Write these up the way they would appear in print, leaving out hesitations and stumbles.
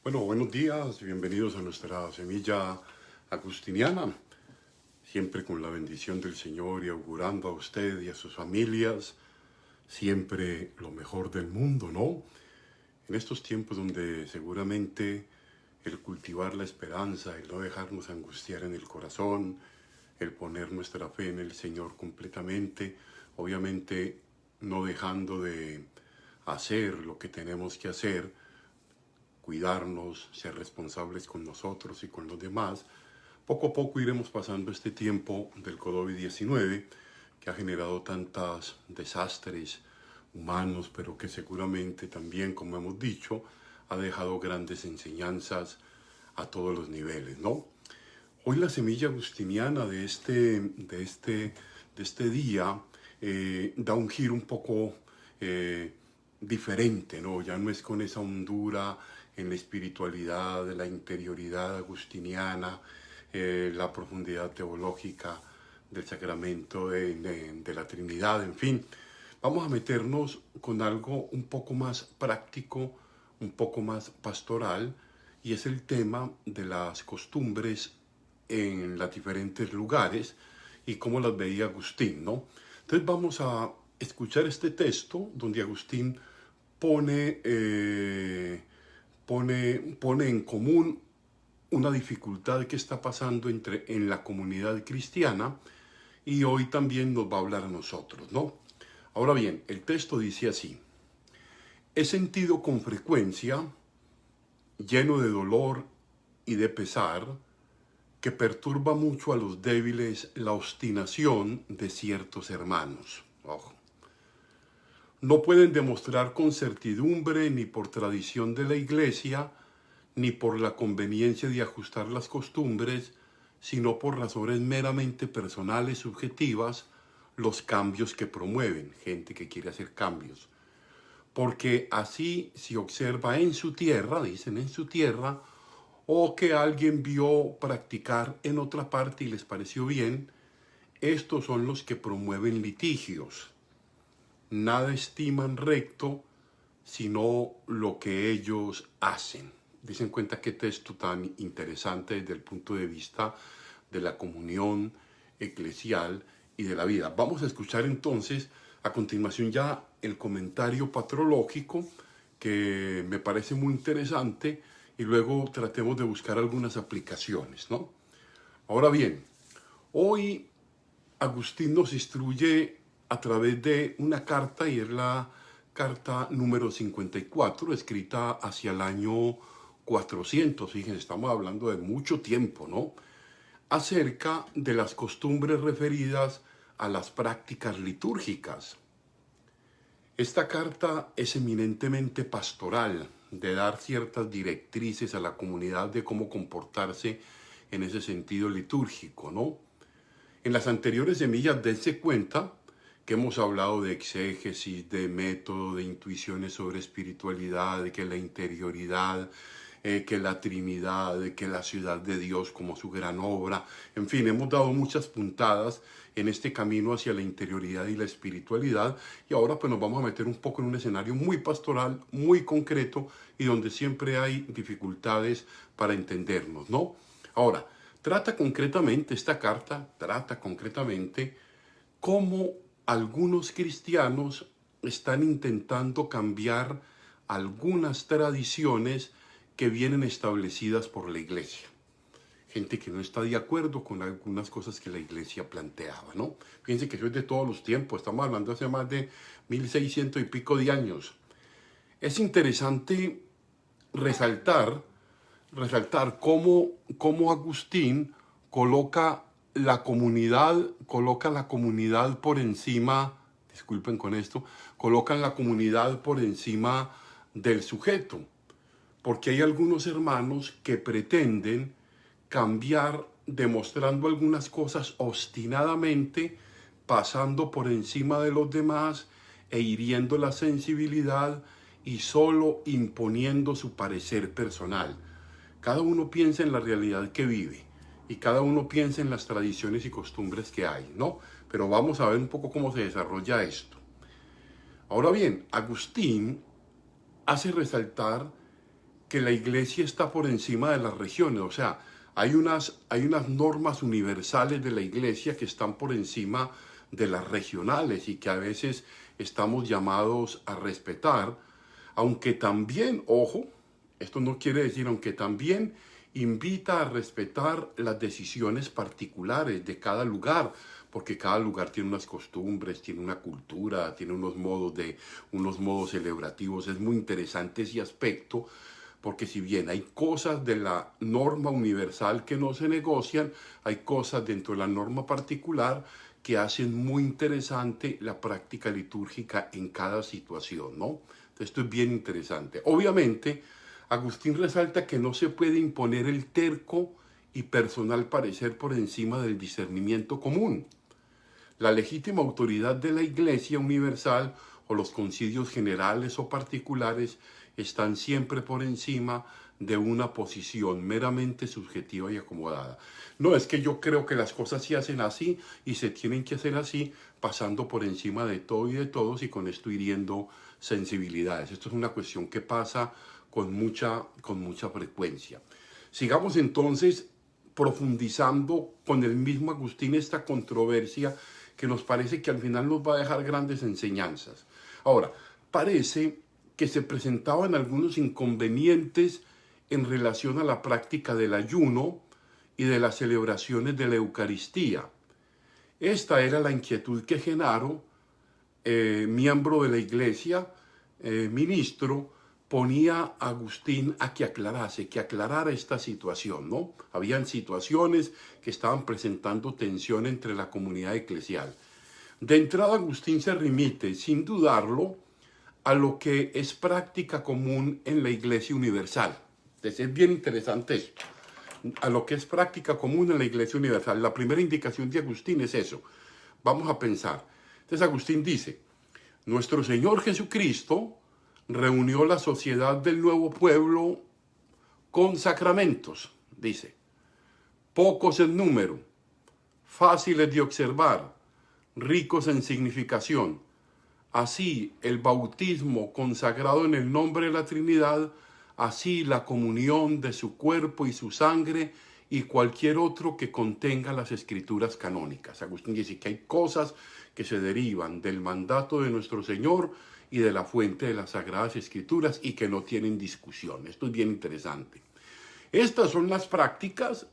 Bueno, buenos días, bienvenidos a nuestra semilla agustiniana, siempre con la bendición del Señor y augurando a usted y a sus familias siempre lo mejor del mundo, ¿no? En estos tiempos donde seguramente el cultivar la esperanza, el no dejarnos angustiar en el corazón, el poner nuestra fe en el Señor completamente, obviamente no dejando de hacer lo que tenemos que hacer, cuidarnos, ser responsables con nosotros y con los demás, poco a poco iremos pasando este tiempo del COVID-19 que ha generado tantos desastres humanos, pero que seguramente también, como hemos dicho, ha dejado grandes enseñanzas a todos los niveles, ¿no? Hoy la semilla agustiniana de este día da un giro un poco diferente, ¿no? Ya no es con esa hondura en la espiritualidad, la interioridad agustiniana, la profundidad teológica del sacramento de la Trinidad, en fin. Vamos a meternos con algo un poco más práctico, un poco más pastoral, y es el tema de las costumbres en los diferentes lugares y cómo las veía Agustín, ¿no? Entonces vamos a escuchar este texto donde Agustín pone en común una dificultad que está pasando en la comunidad cristiana y hoy también nos va a hablar a nosotros, ¿no? Ahora bien, el texto dice así: he sentido con frecuencia, lleno de dolor y de pesar, que perturba mucho a los débiles la obstinación de ciertos hermanos. Ojo. No pueden demostrar con certidumbre ni por tradición de la Iglesia, ni por la conveniencia de ajustar las costumbres, sino por razones meramente personales, subjetivas, los cambios que promueven, gente que quiere hacer cambios. Porque así se observa en su tierra, dicen en su tierra, o que alguien vio practicar en otra parte y les pareció bien, estos son los que promueven litigios. Nada estiman recto, sino lo que ellos hacen. Dicen cuenta qué texto tan interesante desde el punto de vista de la comunión eclesial y de la vida. Vamos a escuchar entonces a continuación ya el comentario patrológico, que me parece muy interesante, y luego tratemos de buscar algunas aplicaciones, ¿no? Ahora bien, hoy Agustín nos instruye a través de una carta, y es la carta número 54, escrita hacia el año 400, fíjense, estamos hablando de mucho tiempo, ¿no? Acerca de las costumbres referidas a las prácticas litúrgicas. Esta carta es eminentemente pastoral, de dar ciertas directrices a la comunidad de cómo comportarse en ese sentido litúrgico, ¿no? En las anteriores semillas dense cuenta que hemos hablado de exégesis, de método, de intuiciones sobre espiritualidad, de que la interioridad, que la Trinidad, de que la ciudad de Dios como su gran obra. En fin, hemos dado muchas puntadas en este camino hacia la interioridad y la espiritualidad, y ahora pues nos vamos a meter un poco en un escenario muy pastoral, muy concreto, y donde siempre hay dificultades para entendernos, ¿no? Ahora, esta carta trata concretamente cómo algunos cristianos están intentando cambiar algunas tradiciones que vienen establecidas por la Iglesia. Gente que no está de acuerdo con algunas cosas que la Iglesia planteaba, ¿no? Fíjense que eso es de todos los tiempos, estamos hablando hace más de 1600 y pico de años. Es interesante resaltar cómo Agustín coloca la comunidad por encima, disculpen con esto, colocan la comunidad por encima del sujeto, porque hay algunos hermanos que pretenden cambiar demostrando algunas cosas obstinadamente, pasando por encima de los demás e hiriendo la sensibilidad y solo imponiendo su parecer personal. Cada uno piensa en la realidad que vive y cada uno piensa en las tradiciones y costumbres que hay, ¿no? Pero vamos a ver un poco cómo se desarrolla esto. Ahora bien, Agustín hace resaltar que la iglesia está por encima de las regiones. O sea, hay unas normas universales de la iglesia que están por encima de las regionales y que a veces estamos llamados a respetar, aunque también, ojo, esto no quiere decir, aunque también invita a respetar las decisiones particulares de cada lugar, porque cada lugar tiene unas costumbres, tiene una cultura, tiene unos modos celebrativos. Es muy interesante ese aspecto, porque si bien hay cosas de la norma universal que no se negocian, hay cosas dentro de la norma particular que hacen muy interesante la práctica litúrgica en cada situación, ¿no? Entonces, esto es bien interesante. Obviamente, Agustín resalta que no se puede imponer el terco y personal parecer por encima del discernimiento común. La legítima autoridad de la Iglesia universal o los concilios generales o particulares están siempre por encima de una posición meramente subjetiva y acomodada. No es que yo creo que las cosas se hacen así y se tienen que hacer así, pasando por encima de todo y de todos y con esto hiriendo sensibilidades. Esto es una cuestión que pasa con mucha frecuencia. Sigamos entonces profundizando con el mismo Agustín esta controversia que nos parece que al final nos va a dejar grandes enseñanzas. Ahora, parece que se presentaban algunos inconvenientes en relación a la práctica del ayuno y de las celebraciones de la Eucaristía. Esta era la inquietud que Genaro, miembro de la Iglesia, ministro, ponía a Agustín a que aclarara esta situación, ¿no? Habían situaciones que estaban presentando tensión entre la comunidad eclesial. De entrada, Agustín se remite, sin dudarlo, a lo que es práctica común en la Iglesia Universal. Entonces, es bien interesante esto. A lo que es práctica común en la Iglesia Universal. La primera indicación de Agustín es eso. Vamos a pensar. Entonces, Agustín dice, nuestro Señor Jesucristo reunió la sociedad del nuevo pueblo con sacramentos, dice, pocos en número, fáciles de observar, ricos en significación. Así el bautismo consagrado en el nombre de la Trinidad, así la comunión de su cuerpo y su sangre y cualquier otro que contenga las escrituras canónicas. Agustín dice que hay cosas que se derivan del mandato de nuestro Señor y de la fuente de las Sagradas Escrituras y que no tienen discusión. Esto es bien interesante. Estas son las prácticas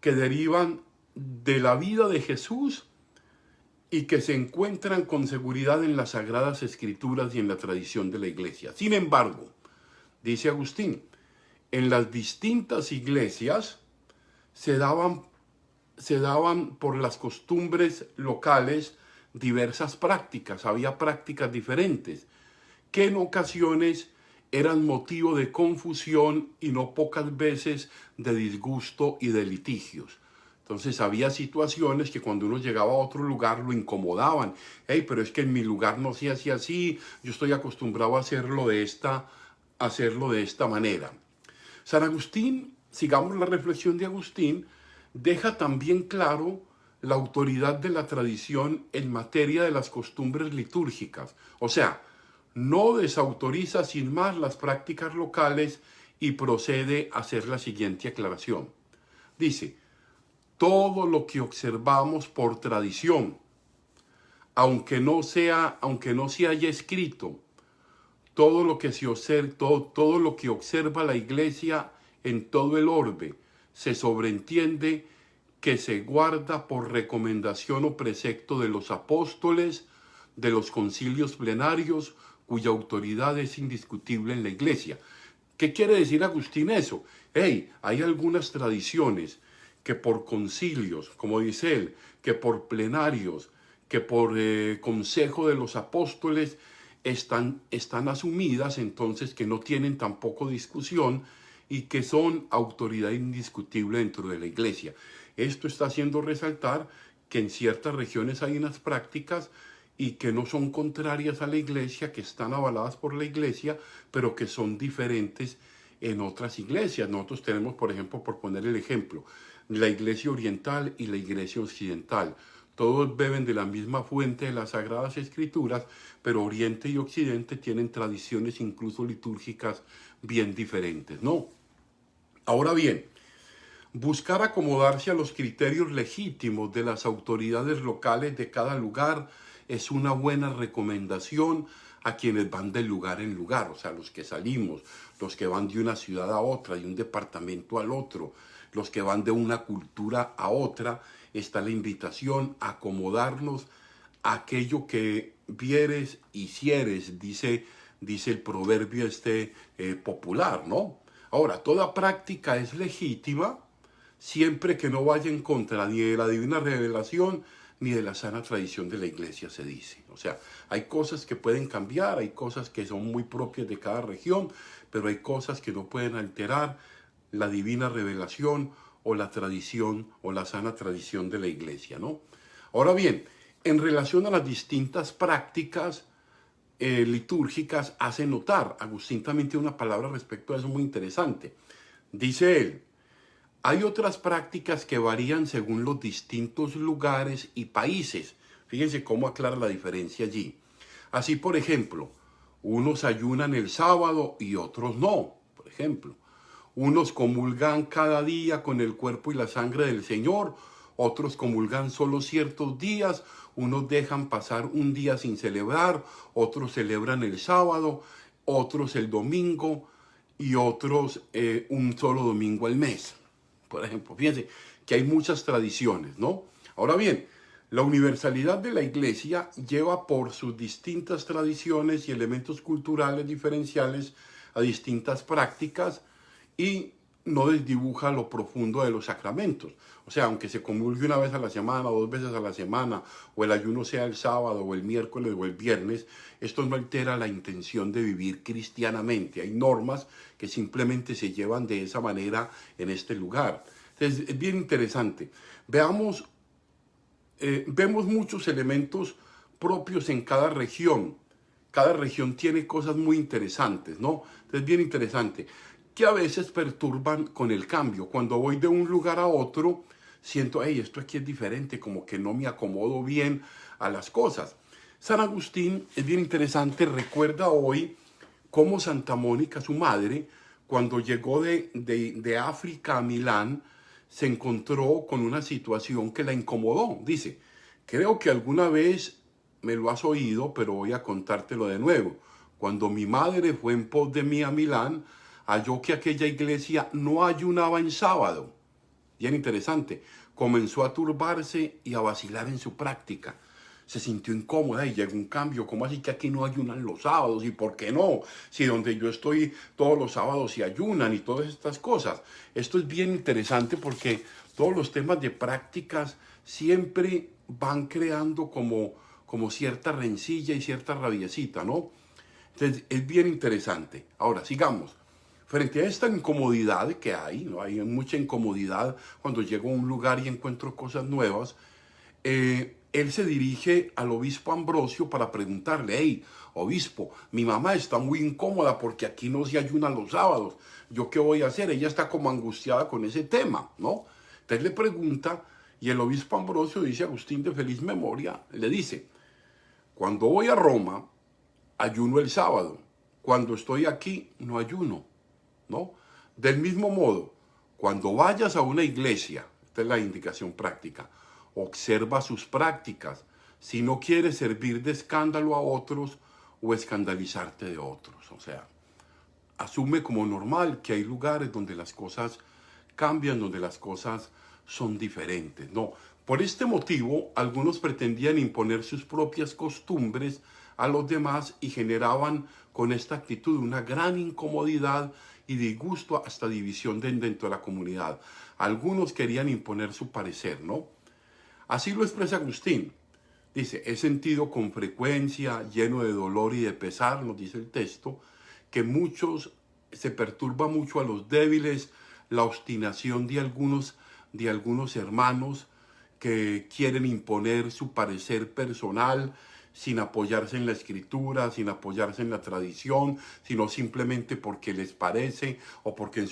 que derivan de la vida de Jesús y que se encuentran con seguridad en las Sagradas Escrituras y en la tradición de la Iglesia. Sin embargo, dice Agustín, en las distintas iglesias se daban por las costumbres locales diversas prácticas, había prácticas diferentes, que en ocasiones eran motivo de confusión y no pocas veces de disgusto y de litigios. Entonces había situaciones que cuando uno llegaba a otro lugar lo incomodaban. Hey, pero es que en mi lugar no se hacía así, yo estoy acostumbrado a hacerlo de esta manera. San Agustín, sigamos la reflexión de Agustín, deja también claro la autoridad de la tradición en materia de las costumbres litúrgicas. O sea, no desautoriza sin más las prácticas locales y procede a hacer la siguiente aclaración. Dice, todo lo que observamos por tradición, aunque no se haya escrito, todo lo que observa la Iglesia en todo el orbe, se sobreentiende que se guarda por recomendación o precepto de los apóstoles, de los concilios plenarios, cuya autoridad es indiscutible en la Iglesia. ¿Qué quiere decir Agustín eso? Hay algunas tradiciones que por concilios, como dice él, que por plenarios, que por consejo de los apóstoles están asumidas, entonces que no tienen tampoco discusión y que son autoridad indiscutible dentro de la Iglesia. Esto está haciendo resaltar que en ciertas regiones hay unas prácticas y que no son contrarias a la Iglesia, que están avaladas por la Iglesia, pero que son diferentes en otras iglesias. Nosotros tenemos, por ejemplo, por poner el ejemplo, la Iglesia Oriental y la Iglesia Occidental. todos beben de la misma fuente de las Sagradas Escrituras, pero Oriente y Occidente tienen tradiciones incluso litúrgicas bien diferentes, ¿no? Ahora bien, buscar acomodarse a los criterios legítimos de las autoridades locales de cada lugar es una buena recomendación a quienes van de lugar en lugar, o sea, los que salimos, los que van de una ciudad a otra, de un departamento al otro, los que van de una cultura a otra. Está la invitación a acomodarnos a aquello que vieres y hicieres, dice el proverbio popular, ¿no? Ahora, toda práctica es legítima siempre que no vaya en contra ni de la divina revelación ni de la sana tradición de la iglesia, se dice. O sea, hay cosas que pueden cambiar, hay cosas que son muy propias de cada región, pero hay cosas que no pueden alterar la divina revelación o la tradición o la sana tradición de la iglesia, ¿no? Ahora bien, en relación a las distintas prácticas litúrgicas, hace notar, Agustín también tiene una palabra respecto a eso muy interesante. Dice él, hay otras prácticas que varían según los distintos lugares y países. Fíjense cómo aclara la diferencia allí. Así, por ejemplo, unos ayunan el sábado y otros no, por ejemplo. Unos comulgan cada día con el cuerpo y la sangre del Señor, otros comulgan solo ciertos días, unos dejan pasar un día sin celebrar, otros celebran el sábado, otros el domingo y otros un solo domingo al mes. Por ejemplo, fíjense que hay muchas tradiciones, ¿no? Ahora bien, la universalidad de la iglesia lleva por sus distintas tradiciones y elementos culturales diferenciales a distintas prácticas y no desdibuja lo profundo de los sacramentos. O sea, aunque se comulgue una vez a la semana, 2 veces a la semana, o el ayuno sea el sábado, o el miércoles, o el viernes, esto no altera la intención de vivir cristianamente. Hay normas que simplemente se llevan de esa manera en este lugar. Entonces, es bien interesante. Vemos muchos elementos propios en cada región. Cada región tiene cosas muy interesantes, ¿no? Entonces, bien interesante, que a veces perturban con el cambio. Cuando voy de un lugar a otro, siento, hey, esto aquí es diferente, como que no me acomodo bien a las cosas. San Agustín es bien interesante, recuerda hoy cómo Santa Mónica, su madre, cuando llegó de África a Milán, se encontró con una situación que la incomodó. Dice, creo que alguna vez me lo has oído, pero voy a contártelo de nuevo. Cuando mi madre fue en pos de mí a Milán, halló que aquella iglesia no ayunaba en sábado. Bien interesante. Comenzó a turbarse y a vacilar en su práctica. Se sintió incómoda y llegó un cambio. ¿Cómo así que aquí no ayunan los sábados? ¿Y por qué no? Si donde yo estoy todos los sábados se ayunan y todas estas cosas. Esto es bien interesante porque todos los temas de prácticas siempre van creando como cierta rencilla y cierta rabiecita, ¿no? Entonces es bien interesante. Ahora, sigamos. Frente a esta incomodidad que hay, ¿no? Hay mucha incomodidad cuando llego a un lugar y encuentro cosas nuevas. Él se dirige al obispo Ambrosio para preguntarle, hey, obispo, mi mamá está muy incómoda porque aquí no se ayunan los sábados. ¿Yo qué voy a hacer? Ella está como angustiada con ese tema, ¿no? Entonces le pregunta y el obispo Ambrosio dice, Agustín de feliz memoria, le dice, cuando voy a Roma, ayuno el sábado. Cuando estoy aquí, no ayuno, ¿no? Del mismo modo, cuando vayas a una iglesia, esta es la indicación práctica, observa sus prácticas, si no quieres servir de escándalo a otros o escandalizarte de otros. O sea, asume como normal que hay lugares donde las cosas cambian, donde las cosas son diferentes. No, por este motivo, algunos pretendían imponer sus propias costumbres a los demás y generaban con esta actitud una gran incomodidad y disgusto, hasta división dentro de la comunidad. Algunos querían imponer su parecer, ¿no? Así lo expresa Agustín. Dice, he sentido con frecuencia, lleno de dolor y de pesar, nos dice el texto, que muchos se perturba mucho a los débiles la obstinación de algunos hermanos que quieren imponer su parecer personal sin apoyarse en la escritura, sin apoyarse en la tradición, sino simplemente porque les parece o porque en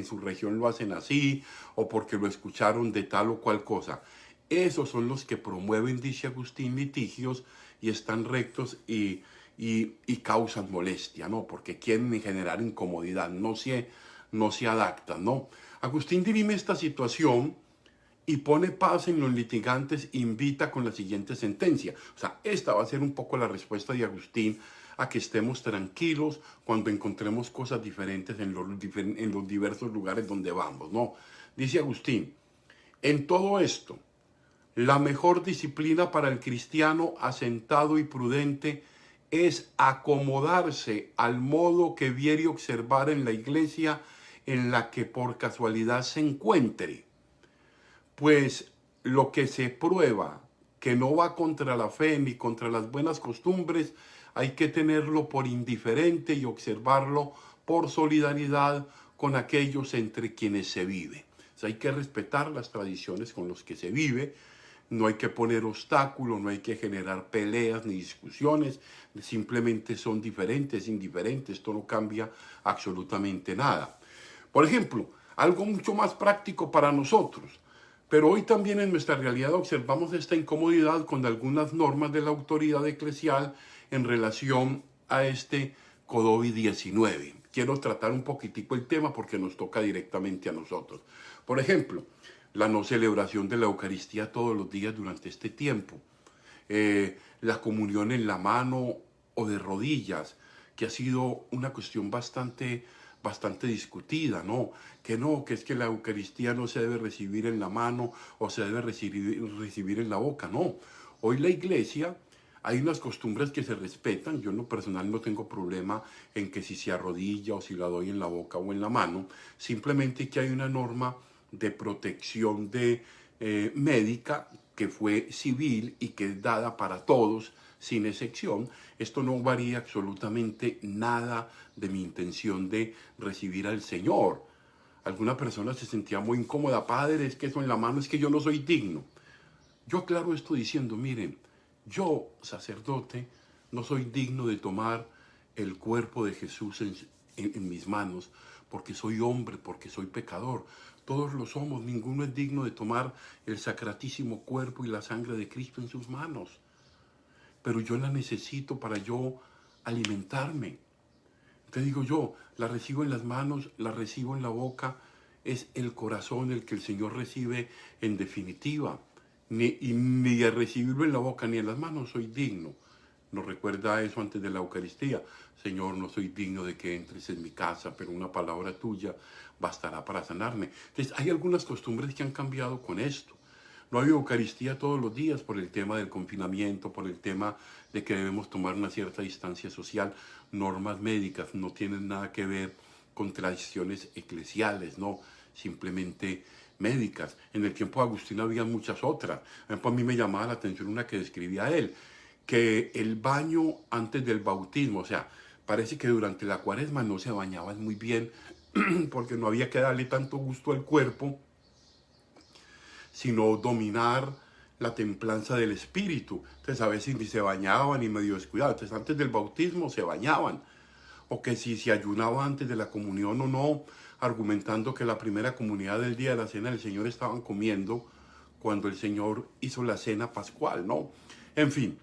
su región lo hacen así o porque lo escucharon de tal o cual cosa. esos son los que promueven, dice Agustín, litigios y están rectos y causan molestia, ¿no? Porque quieren generar incomodidad, no se adaptan, ¿no? Agustín dirime esta situación y pone paz en los litigantes, invita con la siguiente sentencia. O sea, esta va a ser un poco la respuesta de Agustín a que estemos tranquilos cuando encontremos cosas diferentes en los diversos lugares donde vamos, ¿no? Dice Agustín, en todo esto, la mejor disciplina para el cristiano asentado y prudente es acomodarse al modo que viere observar en la iglesia en la que por casualidad se encuentre. Pues lo que se prueba que no va contra la fe ni contra las buenas costumbres, hay que tenerlo por indiferente y observarlo por solidaridad con aquellos entre quienes se vive. O sea, hay que respetar las tradiciones con las que se vive, no hay que poner obstáculos, no hay que generar peleas ni discusiones, simplemente son diferentes, indiferentes, esto no cambia absolutamente nada. Por ejemplo, algo mucho más práctico para nosotros, pero hoy también en nuestra realidad observamos esta incomodidad con algunas normas de la autoridad eclesial en relación a este COVID-19. Quiero tratar un poquitico el tema porque nos toca directamente a nosotros. Por ejemplo, la no celebración de la Eucaristía todos los días durante este tiempo, la comunión en la mano o de rodillas, que ha sido una cuestión bastante discutida, ¿no? Que es que la Eucaristía no se debe recibir en la mano o se debe recibir en la boca, no. Hoy la iglesia, hay unas costumbres que se respetan, yo en lo personal no tengo problema en que si se arrodilla o si la doy en la boca o en la mano, simplemente que hay una norma de protección médica que fue civil y que es dada para todos, sin excepción. Esto no varía absolutamente nada de mi intención de recibir al Señor. Alguna persona se sentía muy incómoda, padre, es que eso en la mano, es que yo no soy digno. Yo aclaro esto diciendo, miren, yo, sacerdote, no soy digno de tomar el cuerpo de Jesús en mis manos, porque soy hombre, porque soy pecador. Todos lo somos, ninguno es digno de tomar el sacratísimo cuerpo y la sangre de Cristo en sus manos. Pero yo la necesito para yo alimentarme. Te digo yo, la recibo en las manos, la recibo en la boca, es el corazón el que el Señor recibe en definitiva. Ni de recibirlo en la boca ni en las manos soy digno. Nos recuerda eso antes de la Eucaristía. Señor, no soy digno de que entres en mi casa, pero una palabra tuya bastará para sanarme. Entonces, hay algunas costumbres que han cambiado con esto. No hay Eucaristía todos los días por el tema del confinamiento, por el tema de que debemos tomar una cierta distancia social. Normas médicas no tienen nada que ver con tradiciones eclesiales, no, simplemente médicas. En el tiempo de Agustín había muchas otras. A mí me llamaba la atención una que describía él, que el baño antes del bautismo, o sea, parece que durante la cuaresma no se bañaban muy bien porque no había que darle tanto gusto al cuerpo, sino dominar la templanza del espíritu. Entonces a veces ni se bañaban ni medio descuidados. Entonces antes del bautismo se bañaban. O que si se ayunaba antes de la comunión o no, argumentando que la primera comunidad del día de la cena del Señor estaban comiendo cuando el Señor hizo la cena pascual, ¿no? En fin,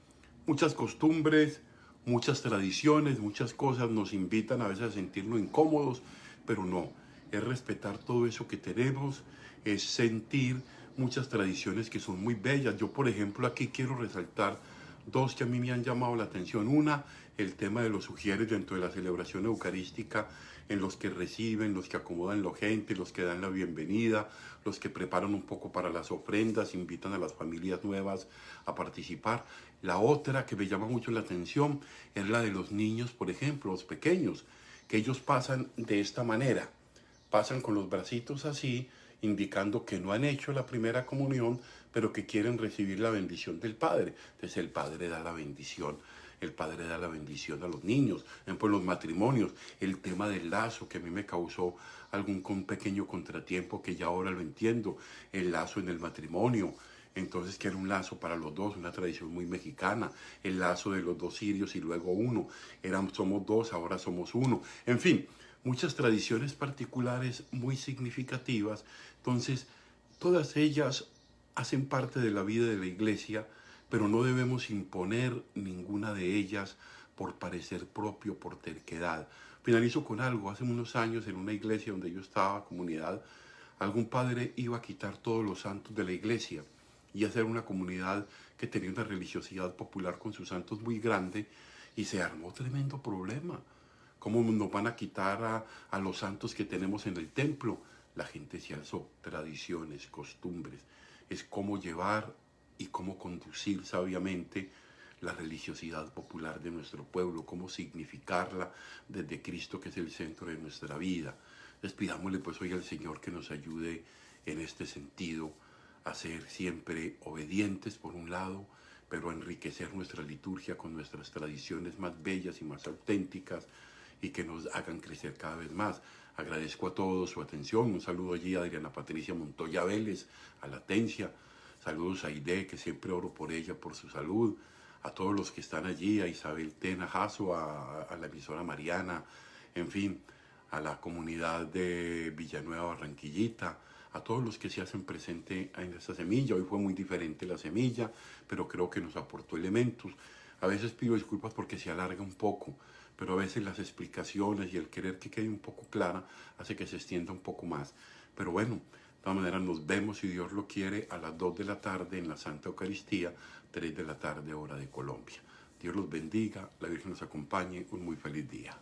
muchas costumbres, muchas tradiciones, muchas cosas nos invitan a veces a sentirnos incómodos, pero no, es respetar todo eso que tenemos, es sentir muchas tradiciones que son muy bellas. Yo, por ejemplo, aquí quiero resaltar dos que a mí me han llamado la atención. Una, el tema de los ujieres dentro de la celebración eucarística, en los que reciben, los que acomodan la gente, los que dan la bienvenida, los que preparan un poco para las ofrendas, invitan a las familias nuevas a participar. La otra que me llama mucho la atención es la de los niños, por ejemplo, los pequeños, que ellos pasan de esta manera, pasan con los bracitos así, indicando que no han hecho la primera comunión, pero que quieren recibir la bendición del Padre. Entonces el Padre da la bendición. El Padre da la bendición a los niños. Por los matrimonios, el tema del lazo, que a mí me causó algún pequeño contratiempo, que ya ahora lo entiendo, el lazo en el matrimonio. Entonces, que era un lazo para los dos, una tradición muy mexicana, el lazo de los dos cirios y luego uno. Somos dos, ahora somos uno. En fin, muchas tradiciones particulares muy significativas. Entonces, todas ellas hacen parte de la vida de la iglesia, pero no debemos imponer ninguna de ellas por parecer propio, por terquedad. Finalizo con algo. Hace unos años en una iglesia donde yo estaba, comunidad, algún padre iba a quitar todos los santos de la iglesia y hacer una comunidad que tenía una religiosidad popular con sus santos muy grande, y se armó tremendo problema. ¿Cómo nos van a quitar a los santos que tenemos en el templo? La gente se alzó. Tradiciones, costumbres. Es cómo llevar y cómo conducir sabiamente la religiosidad popular de nuestro pueblo, cómo significarla desde Cristo, que es el centro de nuestra vida. Les pidámosle pues hoy al Señor que nos ayude en este sentido a ser siempre obedientes por un lado, pero a enriquecer nuestra liturgia con nuestras tradiciones más bellas y más auténticas, y que nos hagan crecer cada vez más. Agradezco a todos su atención. Un saludo allí a Adriana Patricia Montoya Vélez, a Latencia. Saludos a Aide, que siempre oro por ella, por su salud. A todos los que están allí, a Isabel Tena Jasso, a la emisora Mariana, en fin, a la comunidad de Villanueva Barranquillita, a todos los que se hacen presente en esta semilla. Hoy fue muy diferente la semilla, pero creo que nos aportó elementos. A veces pido disculpas porque se alarga un poco, pero a veces las explicaciones y el querer que quede un poco clara hace que se extienda un poco más. Pero bueno, de todas maneras nos vemos, si Dios lo quiere, a las 2 de la tarde en la Santa Eucaristía, 3 de la tarde hora de Colombia. Dios los bendiga, la Virgen nos acompañe, un muy feliz día.